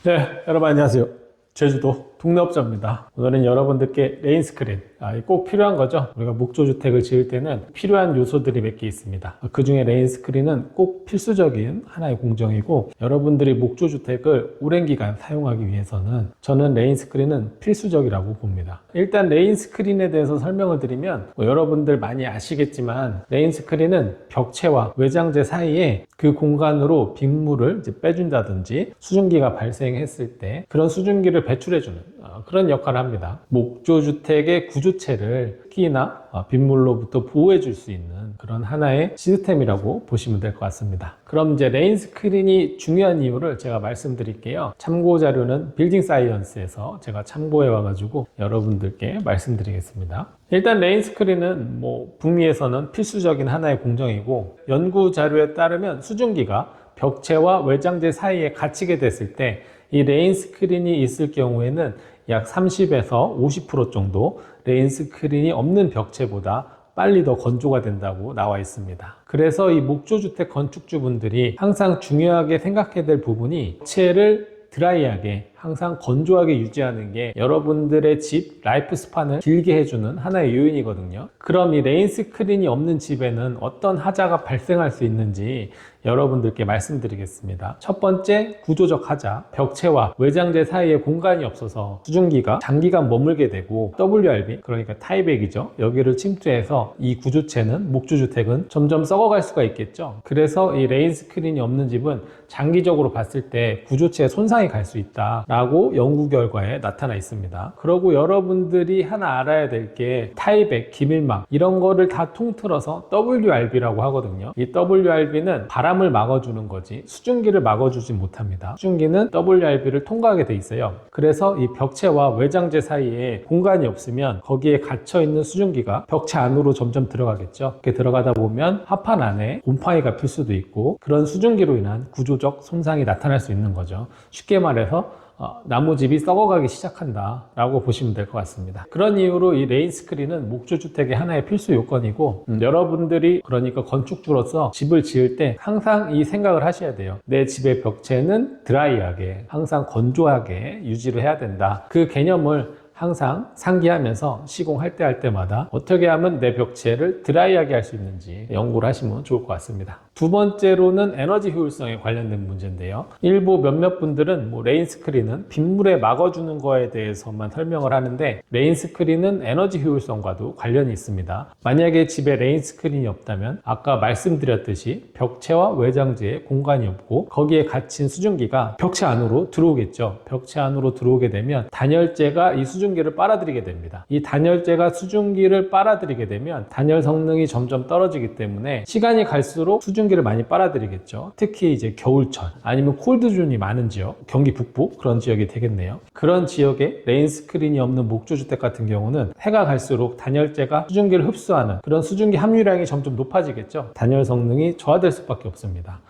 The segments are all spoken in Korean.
네, 여러분 안녕하세요. 제주도 동네업자입니다. 오늘은 여러분들께 레인 스크린, 꼭 필요한 거죠. 우리가 목조주택을 지을 때는 필요한 요소들이 몇 개 있습니다. 그 중에 레인 스크린은 꼭 필수적인 하나의 공정이고, 여러분들이 목조주택을 오랜 기간 사용하기 위해서는 저는 레인 스크린은 필수적이라고 봅니다. 일단 레인 스크린에 대해서 설명을 드리면, 여러분들 많이 아시겠지만 레인 스크린은 벽체와 외장재 사이에 그 공간으로 빗물을 이제 빼준다든지 수증기가 발생했을 때 그런 수증기를 배출해주는 그런 역할을 합니다. 목조주택의 구조체를 습기나 빗물로부터 보호해 줄 수 있는 그런 하나의 시스템이라고 보시면 될 것 같습니다. 그럼 이제 레인 스크린이 중요한 이유를 제가 말씀드릴게요. 참고 자료는 빌딩 사이언스에서 제가 참고해 와가지고 여러분들께 말씀드리겠습니다. 일단 레인 스크린은 북미에서는 필수적인 하나의 공정이고, 연구 자료에 따르면 수증기가 벽체와 외장재 사이에 갇히게 됐을 때 이 레인 스크린이 있을 경우에는 약 30에서 50% 정도 레인 스크린이 없는 벽체보다 빨리 더 건조가 된다고 나와 있습니다. 그래서 이 목조주택 건축주분들이 항상 중요하게 생각해야 될 부분이 벽체를 드라이하게, 항상 건조하게 유지하는 게 여러분들의 집 라이프 스판을 길게 해주는 하나의 요인이거든요. 그럼 이 레인 스크린이 없는 집에는 어떤 하자가 발생할 수 있는지 여러분들께 말씀드리겠습니다. 첫 번째, 구조적 하자. 벽체와 외장재 사이에 공간이 없어서 수증기가 장기간 머물게 되고 WRB, 그러니까 타이백이죠. 여기를 침투해서 이 구조체는, 목조주택은 점점 썩어갈 수가 있겠죠. 그래서 이 레인 스크린이 없는 집은 장기적으로 봤을 때 구조체에 손상이 갈 수 있다 라고 연구 결과에 나타나 있습니다. 그리고 여러분들이 하나 알아야 될 게 타이백, 기밀막 이런 거를 다 통틀어서 WRB라고 하거든요. 이 WRB는 바람을 막아주는 거지 수증기를 막아주지 못합니다. 수증기는 WRB를 통과하게 돼 있어요. 그래서 이 벽체와 외장재 사이에 공간이 없으면 거기에 갇혀있는 수증기가 벽체 안으로 점점 들어가겠죠. 이렇게 들어가다 보면 합판 안에 곰팡이가 필 수도 있고, 그런 수증기로 인한 구조적 손상이 나타날 수 있는 거죠. 쉽게 말해서 나무집이 썩어가기 시작한다 라고 보시면 될 것 같습니다. 그런 이유로 이 레인 스크린은 목조주택의 하나의 필수 요건이고, 여러분들이 그러니까 건축주로서 집을 지을 때 항상 이 생각을 하셔야 돼요. 내 집의 벽체는 드라이하게, 항상 건조하게 유지를 해야 된다. 그 개념을 항상 상기하면서 시공할 때 할 때마다 어떻게 하면 내 벽체를 드라이하게 할 수 있는지 연구를 하시면 좋을 것 같습니다. 두 번째로는 에너지 효율성에 관련된 문제인데요. 일부 몇몇 분들은 레인 스크린은 빗물에 막아주는 거에 대해서만 설명을 하는데, 레인 스크린은 에너지 효율성과도 관련이 있습니다. 만약에 집에 레인 스크린이 없다면 아까 말씀드렸듯이 벽체와 외장재에 공간이 없고 거기에 갇힌 수증기가 벽체 안으로 들어오겠죠. 벽체 안으로 들어오게 되면 단열재가 이 수증기를 빨아들이게 됩니다. 이 단열재가 수증기를 빨아들이게 되면 단열 성능이 점점 떨어지기 때문에 시간이 갈수록 수증기를 많이 빨아들이겠죠. 특히 이제 겨울철 아니면 콜드존이 많은 지역, 경기 북부 그런 지역이 되겠네요. 그런 지역에 레인 스크린이 없는 목조주택 같은 경우는 해가 갈수록 단열재가 수증기를 흡수하는 그런 수증기 함유량이 점점 높아지겠죠. 단열 성능이 저하될 수밖에 없습니다.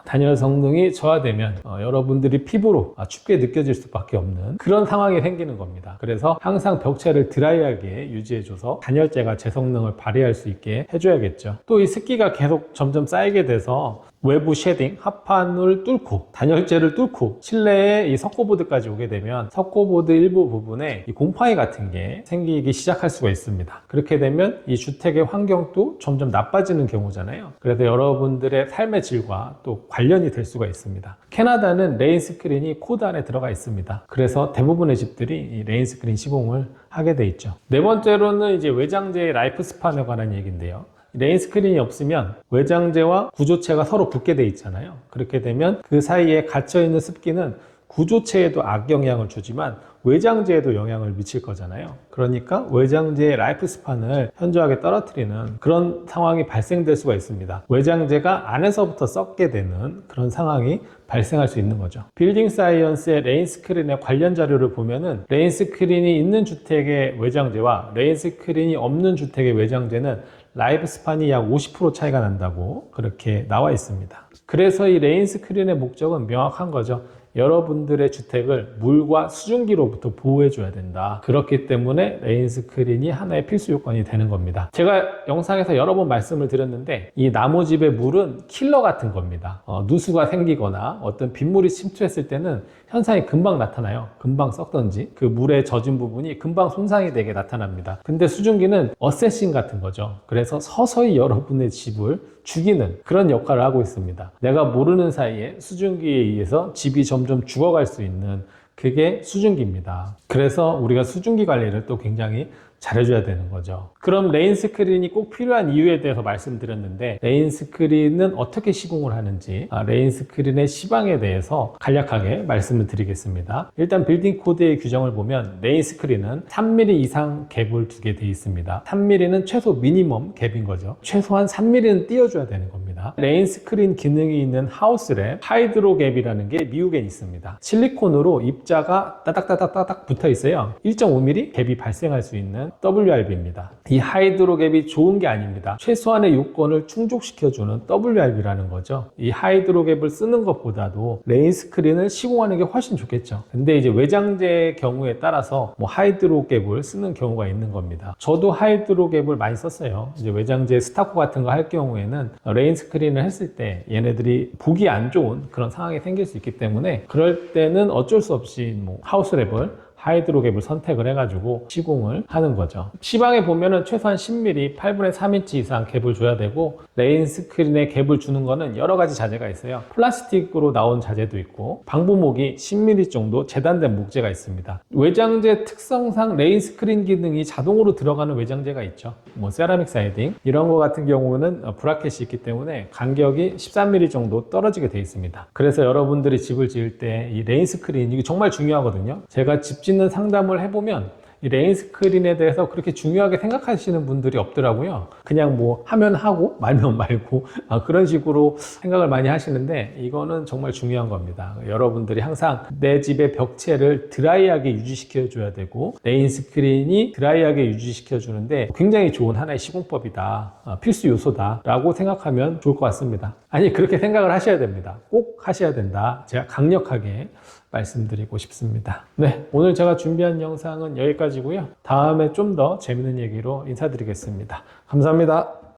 단열 성능이 저하되면 여러분들이 피부로 춥게 느껴질 수밖에 없는 그런 상황이 생기는 겁니다. 그래서 항상 벽체를 드라이하게 유지해줘서 단열재가 제 성능을 발휘할 수 있게 해줘야겠죠. 또 이 습기가 계속 점점 쌓이게 돼서 외부 쉐딩, 합판을 뚫고 단열재를 뚫고 실내에 이 석고보드까지 오게 되면 석고보드 일부 부분에 이 곰팡이 같은 게 생기기 시작할 수가 있습니다. 그렇게 되면 이 주택의 환경도 점점 나빠지는 경우잖아요. 그래서 여러분들의 삶의 질과 또 관련이 될 수가 있습니다. 캐나다는 레인 스크린이 코드 안에 들어가 있습니다. 그래서 대부분의 집들이 이 레인 스크린 시공을 하게 돼 있죠. 네 번째로는 이제 외장재의 라이프 스판에 관한 얘기인데요. 레인 스크린이 없으면 외장재와 구조체가 서로 붙게 돼 있잖아요. 그렇게 되면 그 사이에 갇혀있는 습기는 구조체에도 악영향을 주지만 외장재에도 영향을 미칠 거잖아요. 그러니까 외장재의 라이프 스판을 현저하게 떨어뜨리는 그런 상황이 발생될 수가 있습니다. 외장재가 안에서부터 썩게 되는 그런 상황이 발생할 수 있는 거죠. 빌딩 사이언스의 레인 스크린의 관련 자료를 보면은 레인 스크린이 있는 주택의 외장재와 레인 스크린이 없는 주택의 외장재는 라이프 스판이 약 50% 차이가 난다고 그렇게 나와 있습니다. 그래서 이 레인 스크린의 목적은 명확한 거죠. 여러분들의 주택을 물과 수증기로부터 보호해줘야 된다. 그렇기 때문에 레인 스크린이 하나의 필수 요건이 되는 겁니다. 제가 영상에서 여러 번 말씀을 드렸는데 이 나무집의 물은 킬러 같은 겁니다. 누수가 생기거나 어떤 빗물이 침투했을 때는 현상이 금방 나타나요. 금방 썩던지 그 물에 젖은 부분이 금방 손상이 되게 나타납니다. 근데 수증기는 어쌔신 같은 거죠. 그래서 서서히 여러분의 집을 죽이는 그런 역할을 하고 있습니다. 내가 모르는 사이에 수증기에 의해서 집이 점점 죽어갈 수 있는 그게 수증기입니다. 그래서 우리가 수증기 관리를 또 굉장히 잘해줘야 되는 거죠. 그럼 레인 스크린이 꼭 필요한 이유에 대해서 말씀드렸는데 레인 스크린은 어떻게 시공을 하는지 레인 스크린의 시방에 대해서 간략하게 말씀을 드리겠습니다. 일단 빌딩 코드의 규정을 보면 레인 스크린은 3mm 이상 갭을 두게 되어 있습니다. 3mm는 최소 미니멈 갭인 거죠. 최소한 3mm는 띄워줘야 되는 겁니다. 레인 스크린 기능이 있는 하우스랩 하이드로 갭이라는 게 미국에 있습니다. 실리콘으로 입자가 따닥따닥따닥 붙어 있어요. 1.5mm 갭이 발생할 수 있는 WRB입니다. 이 하이드로 갭이 좋은 게 아닙니다. 최소한의 요건을 충족시켜주는 WRB라는 거죠. 이 하이드로 갭을 쓰는 것보다도 레인 스크린을 시공하는 게 훨씬 좋겠죠. 근데 이제 외장재 경우에 따라서 하이드로 갭을 쓰는 경우가 있는 겁니다. 저도 하이드로 갭을 많이 썼어요. 이제 외장재 스타코 같은 거 할 경우에는 레인 스크린을 했을 때 얘네들이 보기 안 좋은 그런 상황이 생길 수 있기 때문에 그럴 때는 어쩔 수 없이 하우스랩을 하이드로 갭을 선택을 해가지고 시공을 하는 거죠. 시방에 보면은 최소한 10mm, 8분의 3인치 이상 갭을 줘야 되고 레인 스크린에 갭을 주는 거는 여러 가지 자재가 있어요. 플라스틱으로 나온 자재도 있고 방부목이 10mm 정도 재단된 목재가 있습니다. 외장재 특성상 레인 스크린 기능이 자동으로 들어가는 외장재가 있죠. 세라믹 사이딩 이런 거 같은 경우는 브라켓이 있기 때문에 간격이 13mm 정도 떨어지게 되어 있습니다. 그래서 여러분들이 집을 지을 때 이 레인 스크린 이게 정말 중요하거든요. 제가 집 짓는 상담을 해보면 이 레인 스크린에 대해서 그렇게 중요하게 생각하시는 분들이 없더라고요. 그냥 하면 하고 말면 말고 그런 식으로 생각을 많이 하시는데 이거는 정말 중요한 겁니다. 여러분들이 항상 내 집의 벽체를 드라이하게 유지시켜 줘야 되고 레인 스크린이 드라이하게 유지시켜 주는데 굉장히 좋은 하나의 시공법이다. 필수 요소다 라고 생각하면 좋을 것 같습니다. 아니 그렇게 생각을 하셔야 됩니다. 꼭 하셔야 된다. 제가 강력하게 말씀드리고 싶습니다. 네, 오늘 제가 준비한 영상은 여기까지고요. 다음에 좀 더 재밌는 얘기로 인사드리겠습니다. 감사합니다.